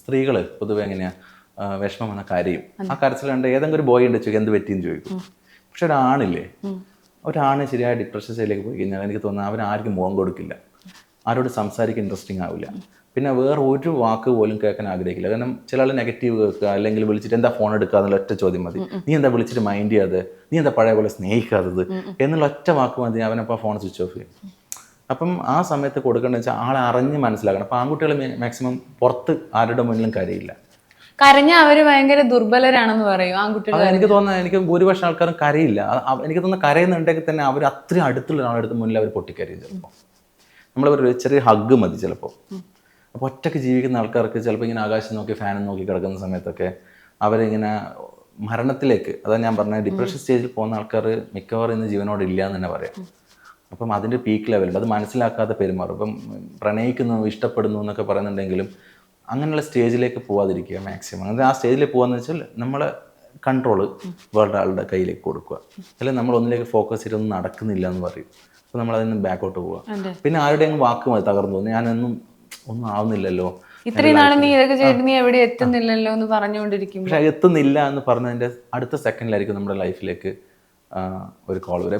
സ്ത്രീകൾ പൊതുവെ എങ്ങനെയാ വിഷമം വന്ന കരയും. ആ കരച്ചിൽ കണ്ട് ഏതെങ്കിലും ഒരു ബോയ് ഉണ്ട് ചോദിക്കും എന്ത് പറ്റിയെന്ന് ചോദിക്കും. പക്ഷെ ഒരാണില്ലേ, ഒരാണ് ശരിയായ ഡിപ്രഷൻ സ്റ്റേജിലേക്ക് പോയി കഴിഞ്ഞാൽ എനിക്ക് തോന്നുന്നത് അവൻ ആർക്കും മുഖം കൊടുക്കില്ല, ആരോട് സംസാരിക്കാൻ ഇൻട്രസ്റ്റിംഗ് ആവില്ല, പിന്നെ വേറെ ഒരു വാക്ക് പോലും കേൾക്കാൻ ആഗ്രഹിക്കില്ല. കാരണം ചില ആൾ നെഗറ്റീവ് കേൾക്കുക, അല്ലെങ്കിൽ വിളിച്ചിട്ട് എന്താ ഫോൺ എടുക്കുക എന്നുള്ള ഒറ്റ ചോദ്യം മതി. നീ എന്താ വിളിച്ചിട്ട് മൈൻഡ് ചെയ്യാതെ, നീ എന്താ പഴയ പോലെ സ്നേഹിക്കാത്തത് എന്നുള്ള ഒറ്റ വാക്ക് മതി, അവനപ്പോൾ ഫോൺ സ്വിച്ച് ഓഫ് ചെയ്യും. അപ്പം ആ സമയത്ത് കൊടുക്കേണ്ടത് വെച്ചാൽ ആളെ അറിഞ്ഞ് മനസ്സിലാക്കണം. അപ്പം ആൺകുട്ടികൾ മാക്സിമം പുറത്ത് ആരുടെ മുന്നിലും കരയില്ല. കരഞ്ഞ അവര് ഭയങ്കര ദുർബലരാണെന്ന് പറയും ആൺകുട്ടികൾ. എനിക്ക് തോന്നുന്നത്, എനിക്ക് ഭൂരിപക്ഷം ആൾക്കാരും കരയില്ല. എനിക്ക് തോന്നുന്നത് കരയുന്നുണ്ടെങ്കിൽ തന്നെ അവർ അത്രയും അടുത്തുള്ള ഒരാളെടുത്ത് മുന്നിൽ അവർ പൊട്ടിക്കരയും. ചിലപ്പോൾ നമ്മളൊരു ചെറിയ ഹഗ് മതി ചിലപ്പോൾ. അപ്പോൾ ഒറ്റയ്ക്ക് ജീവിക്കുന്ന ആൾക്കാർക്ക് ചിലപ്പോൾ ഇങ്ങനെ ആകാശം നോക്കി ഫാനും നോക്കി കിടക്കുന്ന സമയത്തൊക്കെ അവരിങ്ങനെ മരണത്തിലേക്ക്, അതാ ഞാൻ പറഞ്ഞ ഡിപ്രഷൻ സ്റ്റേജിൽ പോകുന്ന ആൾക്കാർ മിക്കവാറും ഇന്ന് ജീവനോട് ഇല്ല എന്ന് തന്നെ പറയാം. അപ്പം അതിൻ്റെ പീക്ക് ലെവലുണ്ട്, അത് മനസ്സിലാക്കാതെ പെരുമാറും. ഇപ്പം പ്രണയിക്കുന്നു, ഇഷ്ടപ്പെടുന്നു എന്നൊക്കെ പറയുന്നുണ്ടെങ്കിലും അങ്ങനെയുള്ള സ്റ്റേജിലേക്ക് പോകാതിരിക്കുക മാക്സിമം. അത് ആ സ്റ്റേജിൽ പോകാന്ന് വെച്ചാൽ നമ്മളെ കൺട്രോള് വേറെ ആളുടെ കയ്യിലേക്ക് കൊടുക്കുക. അല്ലെങ്കിൽ നമ്മൾ ഒന്നിലേക്ക് ഫോക്കസ് ചെയ്തൊന്നും നടക്കുന്നില്ല എന്ന് പറയും. അപ്പോൾ നമ്മൾ അതിൽ നിന്ന് ബാക്കോട്ട് പോവുക. പിന്നെ ആരുടെയും വാക്ക് മതി തകർന്നു പോകുന്നു, ഞാനൊന്നും ഒന്നും ആവുന്നില്ലല്ലോ, ഇത്രയും നാളെ നീ ഇതൊക്കെ ചെയ്തിട്ട് നീ എവിടെ എത്തുന്നില്ലല്ലോ എന്ന് പറഞ്ഞുകൊണ്ടിരിക്കും. പക്ഷെ എത്തുന്നില്ല എന്ന് പറഞ്ഞതിൻ്റെ അടുത്ത സെക്കൻഡിലായിരിക്കും നമ്മുടെ ലൈഫിലേക്ക് ഒരു കോൾ വരും.